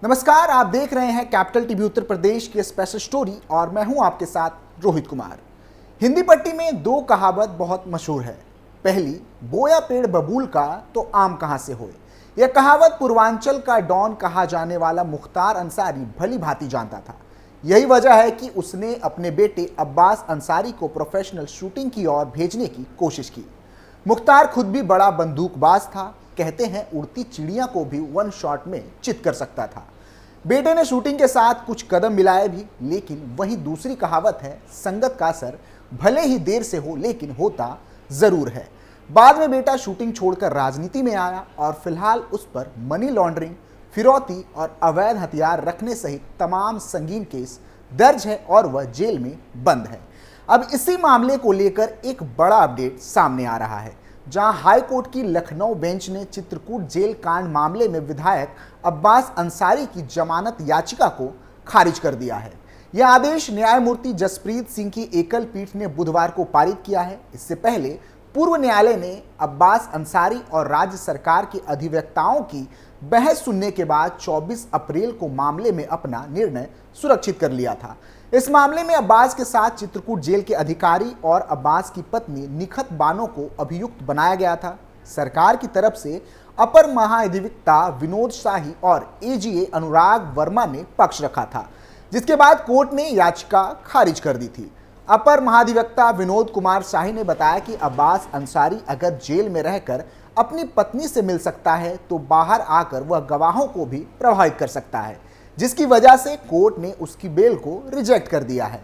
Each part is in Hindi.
नमस्कार, आप देख रहे हैं कैपिटल टीवी उत्तर प्रदेश की स्पेशल स्टोरी और मैं हूं आपके साथ रोहित कुमार। हिंदी पट्टी में दो कहावत बहुत मशहूर है। पहली, बोया पेड़ बबूल का तो आम कहां से होए। यह कहावत पूर्वांचल का डॉन कहा जाने वाला मुख्तार अंसारी भली भांति जानता था। यही वजह है कि उसने अपने बेटे अब्बास अंसारी को प्रोफेशनल शूटिंग की ओर भेजने की कोशिश की। मुख्तार खुद भी बड़ा बंदूकबाज था। कहते हैं उड़ती चिड़िया को भी वन शॉट में चित कर सकता था। बेटे ने शूटिंग के साथ कुछ कदम मिलाए भी, लेकिन वहीं दूसरी कहावत है, संगत का असर भले ही देर से हो लेकिन होता जरूर है। बाद में बेटा शूटिंग छोड़कर राजनीति में आया और फिलहाल उस पर मनी लॉन्ड्रिंग, फिरौती और अवैध हथियार रखने सहित तमाम संगीन केस दर्ज है और वह जेल में बंद है। अब इसी मामले को लेकर एक बड़ा अपडेट सामने आ रहा है, जहां हाई कोर्ट की लखनऊ बेंच ने चित्रकूट जेल कांड मामले में विधायक अब्बास अंसारी की जमानत याचिका को खारिज कर दिया है। यह आदेश न्यायमूर्ति जसप्रीत सिंह की एकल पीठ ने बुधवार को पारित किया है। इससे पहले पूर्व न्यायालय ने अब्बास अंसारी और राज्य सरकार के अधिवक्ताओं की बहस सुनने के बाद 24 अप्रैल को मामले में अपना निर्णय सुरक्षित कर लिया था। इस मामले में अब्बास के साथ चित्रकूट जेल के अधिकारी और अब्बास की पत्नी निखत बानो को अभियुक्त बनाया गया था। सरकार की तरफ से अपर महाधिवक्ता विनोद शाही और एजीए अनुराग वर्मा ने पक्ष रखा था, जिसके बाद कोर्ट ने याचिका खारिज कर दी थी। अपर महाधिवक्ता विनोद कुमार शाही ने बताया कि अब्बास अंसारी अगर जेल में रहकर अपनी पत्नी से मिल सकता है तो बाहर आकर वह गवाहों को भी प्रभावित कर सकता है, जिसकी वजह से कोर्ट ने उसकी बेल को रिजेक्ट कर दिया है।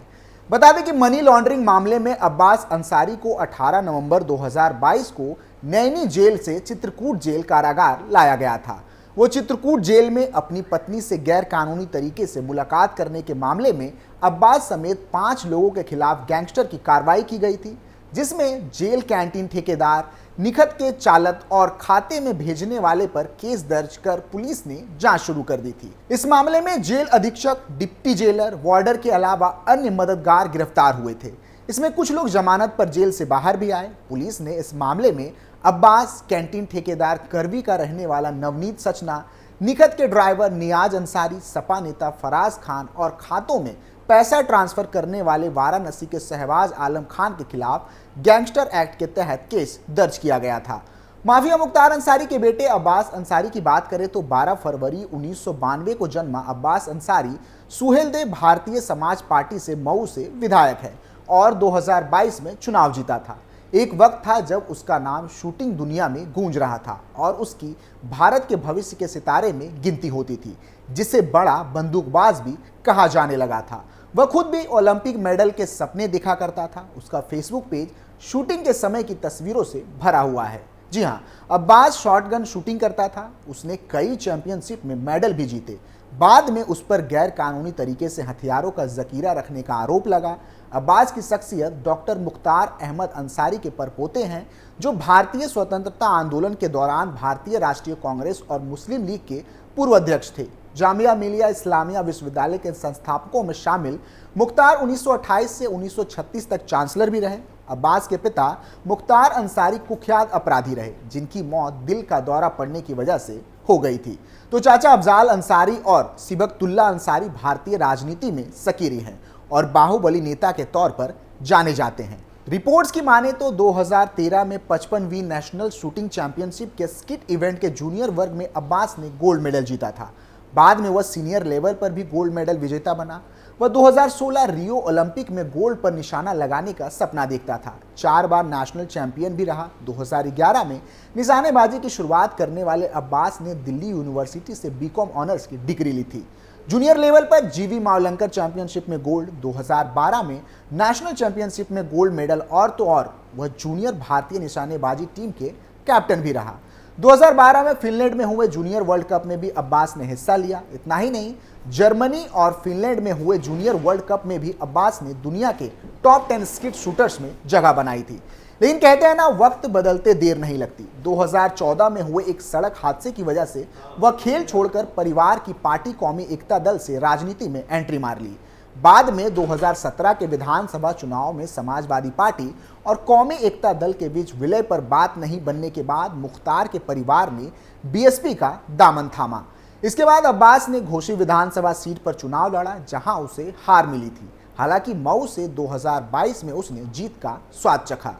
बता दें कि मनी लॉन्ड्रिंग मामले में अब्बास अंसारी को 18 नवंबर 2022 को नैनी जेल से चित्रकूट जेल कारागार लाया गया था। वो चित्रकूट जेल में अपनी पत्नी से गैर कानूनी तरीके से मुलाकात करने के मामले में अब्बास समेत 5 लोगों के खिलाफ गैंगस्टर की कार्रवाई की गई थी, जिसमें जेल कैंटीन ठेकेदार, निखत के चालक और खाते में भेजने वाले पर केस दर्ज कर पुलिस ने जांच शुरू कर दी थी। इस मामले में जेल अधीक्षक, डिप्टी जेलर, वार्डर के अलावा अन्य मददगार गिरफ्तार हुए थे। इसमें कुछ लोग जमानत पर जेल से बाहर भी आए। पुलिस ने इस मामले में अब्बास, कैंटीन ठेकेदार करवी का रहने वाला नवनीत सचना, निखत के ड्राइवर नियाज अंसारी, सपा नेता फराज खान और खातों में पैसा ट्रांसफर करने वाले वाराणसी के शहबाज आलम खान के खिलाफ गैंगस्टर एक्ट के तहत केस दर्ज किया गया था। माफिया मुख्तार अंसारी के बेटे अब्बास अंसारी की बात करें तो 12 फरवरी 1992 को जन्मा अब्बास अंसारी सुहेलदेव भारतीय समाज पार्टी से मऊ से विधायक है और 2022 में चुनाव जीता था। एक वक्त था जब उसका नाम शूटिंग दुनिया में गूंज रहा था और उसकी भारत के भविष्य के सितारे में गिनती होती थी, जिसे बड़ा बंदूकबाज भी कहा जाने लगा था। वह खुद भी ओलंपिक मेडल के सपने देखा करता था। उसका फेसबुक पेज शूटिंग के समय की तस्वीरों से भरा हुआ है। जी हाँ, अब्बास शॉटगन शूटिंग करता था। उसने कई चैंपियनशिप में मेडल भी जीते। बाद में उस पर गैर कानूनी तरीके से हथियारों का जखीरा रखने का आरोप लगा। अब्बास की शख्सियत डॉक्टर मुख्तार अहमद अंसारी के परपोते हैं, जो भारतीय स्वतंत्रता आंदोलन के दौरान भारतीय राष्ट्रीय कांग्रेस और मुस्लिम लीग के पूर्व अध्यक्ष थे। जामिया मिलिया इस्लामिया विश्वविद्यालय के संस्थापकों में शामिल मुख्तार 1928 से 1936 तक चांसलर भी रहे। अब्बास के पिता मुख्तार अंसारी कुख्यात अपराधी रहे, जिनकी मौत दिल का दौरा पड़ने की वजह से हो गई थी। तो चाचा अफजाल अंसारी और सिबकतुल्ला अंसारी भारतीय राजनीति में सक्रिय हैं और बाहुबली नेता के तौर पर जाने जाते हैं। रिपोर्ट्स की माने तो 2013 में 55वीं नेशनल शूटिंग चैंपियनशिप के स्किट इवेंट के जूनियर वर्ग में अब्बास ने गोल्ड मेडल जीता था। बाद में वह सीनियर लेवल पर भी गोल्ड मेडल विजेता बना। वह 2016 रियो ओलंपिक में गोल्ड पर निशाना लगाने का सपना देखता था। 4 बार नेशनल चैंपियन भी रहा। 2011 में निशानेबाजी की शुरुआत करने वाले अब्बास ने दिल्ली यूनिवर्सिटी से बीकॉम ऑनर्स की डिग्री ली थी। जूनियर लेवल पर जीवी मावलंकर चैंपियनशिप में गोल्ड, 2012 में नेशनल चैंपियनशिप में गोल्ड मेडल और तो और वह जूनियर भारतीय निशानेबाजी टीम के कैप्टन भी रहा। 2012 में फिनलैंड में हुए जूनियर वर्ल्ड कप में भी अब्बास ने हिस्सा लिया। इतना ही नहीं, जर्मनी और फिनलैंड में हुए जूनियर वर्ल्ड कप में भी अब्बास ने दुनिया के टॉप 10 स्किट शूटर्स में जगह बनाई थी। लेकिन कहते हैं ना, वक्त बदलते देर नहीं लगती। 2014 में हुए एक सड़क हादसे की वजह से वह खेल छोड़कर परिवार की पार्टी कौमी एकता दल से राजनीति में एंट्री मार ली। बाद में 2017 के विधानसभा चुनाव में समाजवादी पार्टी और कौमी एकता दल के बीच विलय पर बात नहीं बनने के बाद मुख्तार के परिवार ने बीएसपी का दामन थामा। इसके बाद अब्बास ने घोसी विधानसभा सीट पर चुनाव लड़ा, जहां उसे हार मिली थी। हालांकि मऊ से 2022 में उसने जीत का स्वाद चखा।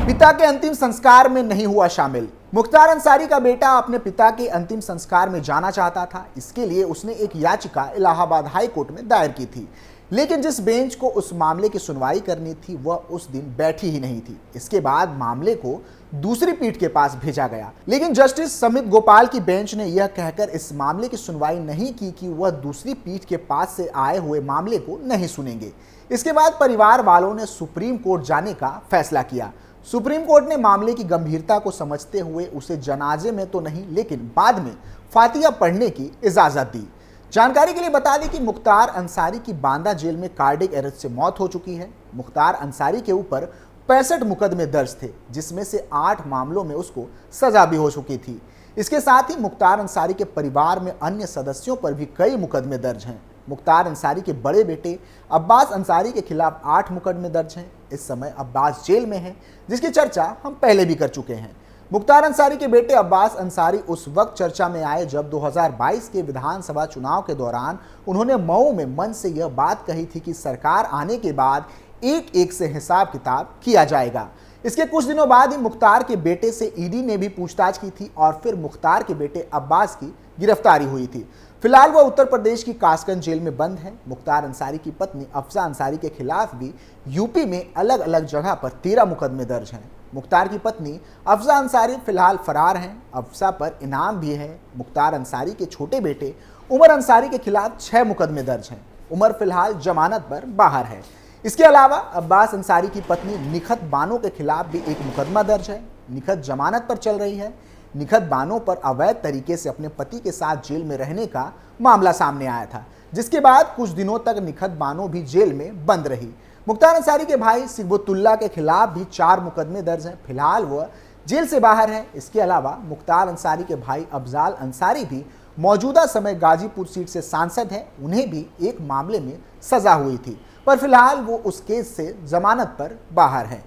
पिता के अंतिम संस्कार में नहीं हुआ शामिल। मुख्तार अंसारी का बेटा अपने पिता के अंतिम संस्कार में जाना चाहता था। इसके लिए उसने एक याचिका इलाहाबाद हाई कोर्ट में दायर की थी, लेकिन जिस बेंच को उस मामले की सुनवाई करनी थी वह उस दिन बैठी ही नहीं थी। इसके बाद मामले को दूसरी पीठ के पास भेजा गया, लेकिन जस्टिस समित गोपाल की बेंच ने यह कहकर इस मामले की सुनवाई नहीं की कि वह दूसरी पीठ के पास से आए हुए मामले को नहीं सुनेंगे। इसके बाद परिवार वालों ने सुप्रीम कोर्ट जाने का फैसला किया। सुप्रीम कोर्ट ने मामले की गंभीरता को समझते हुए उसे जनाजे में तो नहीं, लेकिन बाद में फातिहा पढ़ने की इजाजत दी। जानकारी के लिए बता दें कि मुख्तार अंसारी की बांदा जेल में कार्डियक अरेस्ट से मौत हो चुकी है। मुख्तार अंसारी के ऊपर 65 मुकदमे दर्ज थे, जिसमें से 8 मामलों में उसको सजा भी हो चुकी थी। इसके साथ ही मुख्तार अंसारी के परिवार में अन्य सदस्यों पर भी कई मुकदमे दर्ज हैं। मुख्तार अंसारी के बड़े बेटे अब्बास अंसारी के खिलाफ 8 मुकदमे दर्ज हैं। इस समय अब्बास जेल में है, जिसकी चर्चा हम पहले भी कर चुके हैं। मुख्तार अंसारी के बेटे अब्बास अंसारी उस वक्त चर्चा में आए जब 2022 के विधानसभा चुनाव के दौरान उन्होंने मऊ में मंच से यह बात कही थी कि सरकार आने के बाद एक एक से हिसाब किताब किया जाएगा। इसके कुछ दिनों बाद ही मुख्तार के बेटे से ईडी ने भी पूछताछ की थी और फिर मुख्तार के बेटे अब्बास की गिरफ्तारी हुई थी। फिलहाल वह उत्तर प्रदेश की कासगंज जेल में बंद है। मुख्तार अंसारी की पत्नी अफसा अंसारी के खिलाफ भी यूपी में अलग अलग जगह पर 13 मुकदमे दर्ज हैं। मुख्तार की पत्नी अफसा अंसारी फिलहाल फरार हैं। अफसा पर इनाम भी है। मुख्तार अंसारी के छोटे बेटे उमर अंसारी के खिलाफ 6 मुकदमे दर्ज हैं। उमर फिलहाल जमानत पर बाहर है। इसके अलावा अब्बास अंसारी की पत्नी निखत बानो के खिलाफ भी एक मुकदमा दर्ज है। निखत जमानत पर चल रही है। निखत बानो पर अवैध तरीके से अपने पति के साथ जेल में रहने का मामला सामने आया था, जिसके बाद कुछ दिनों तक निखत बानो भी जेल में बंद रही। मुख्तार अंसारी के भाई सिबुतुल्ला के खिलाफ भी 4 मुकदमे दर्ज हैं। फिलहाल वह जेल से बाहर है। इसके अलावा मुख्तार अंसारी के भाई अफजाल अंसारी भी मौजूदा समय गाजीपुर सीट से सांसद हैं। उन्हें भी एक मामले में सजा हुई थी, पर फिलहाल वो उस केस से जमानत पर बाहर है।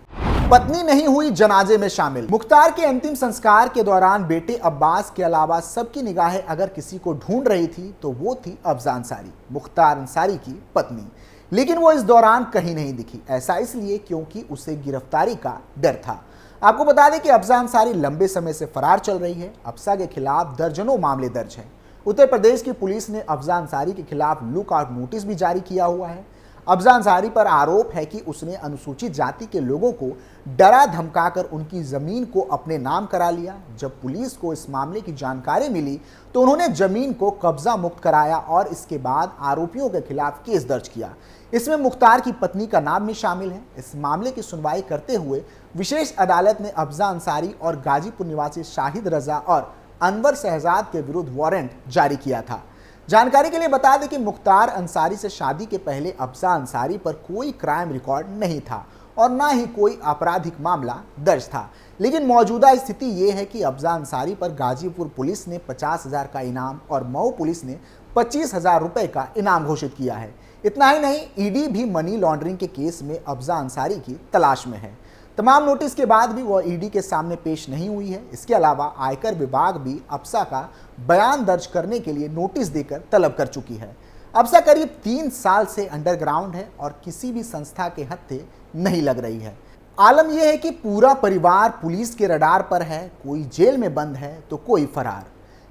पत्नी नहीं हुई जनाजे में शामिल। मुख्तार के अंतिम संस्कार के दौरान बेटे अब्बास के अलावा सबकी निगाहें अगर किसी को ढूंढ रही थी तो वो थी अफजा अंसारी, मुख्तार अंसारी की पत्नी। लेकिन वो इस दौरान कहीं नहीं दिखी। ऐसा इसलिए क्योंकि उसे गिरफ्तारी का डर था। आपको बता दें कि अफजा अंसारी लंबे समय से फरार चल रही है। अफसा के खिलाफ दर्जनों मामले दर्ज हैं। उत्तर प्रदेश की पुलिस ने अफजा अंसारी के खिलाफ लुकआउट नोटिस भी जारी किया हुआ है। अफजा अंसारी पर आरोप है कि उसने अनुसूचित जाति के लोगों को डरा धमकाकर उनकी जमीन को अपने नाम करा लिया। जब पुलिस को इस मामले की जानकारी मिली तो उन्होंने जमीन को कब्जा मुक्त कराया और इसके बाद आरोपियों के खिलाफ केस दर्ज किया। इसमें मुख्तार की पत्नी का नाम भी शामिल है। इस मामले की सुनवाई करते हुए विशेष अदालत ने अफजा अंसारी और गाजीपुर निवासी शाहिद रजा और अनवर शहजाद के विरुद्ध वारंट जारी किया था। जानकारी के लिए बता दें कि मुख्तार अंसारी से शादी के पहले अफजा अंसारी पर कोई क्राइम रिकॉर्ड नहीं था और ना ही कोई आपराधिक मामला दर्ज था। लेकिन मौजूदा स्थिति ये है कि अफजा अंसारी पर गाजीपुर पुलिस ने 50,000 का इनाम और मऊ पुलिस ने 25,000 रुपए का इनाम घोषित किया है। इतना ही नहीं, ईडी भी मनी लॉन्ड्रिंग के केस में अफजा अंसारी की तलाश में है। तमाम नोटिस के बाद भी वह ईडी के सामने पेश नहीं हुई है। इसके अलावा आयकर विभाग भी अफसा का बयान दर्ज करने के लिए नोटिस देकर तलब कर चुकी है। अफसा करीब 3 साल से अंडरग्राउंड है और किसी भी संस्था के हत्थे नहीं लग रही है। आलम यह है कि पूरा परिवार पुलिस के रडार पर है। कोई जेल में बंद है तो कोई फरार।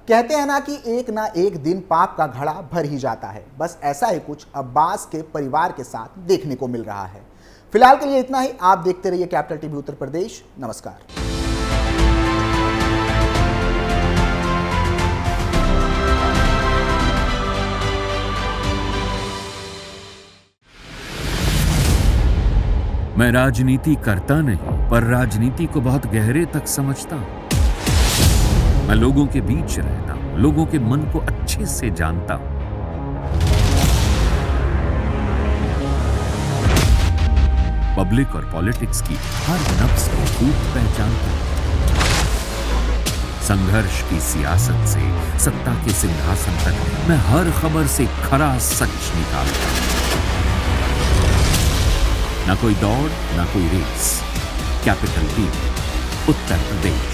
कहते हैं ना एक दिन पाप का घड़ा भर ही जाता है। बस ऐसा ही कुछ अब्बास के परिवार के साथ देखने को मिल रहा है। फिलहाल के लिए इतना ही। आप देखते रहिए कैपिटल टीवी उत्तर प्रदेश। नमस्कार। मैं राजनीति करता नहीं, पर राजनीति को बहुत गहरे तक समझता हूं। मैं लोगों के बीच रहता हूं, लोगों के मन को अच्छे से जानता हूं। पब्लिक और पॉलिटिक्स की हर नब्ज को खूब पहचानता हूं। संघर्ष की सियासत से सत्ता के सिंहासन तक मैं हर खबर से खरा सच निकालता हूं। ना कोई दौड़, ना कोई race. Capital TV, Uttar Pradesh.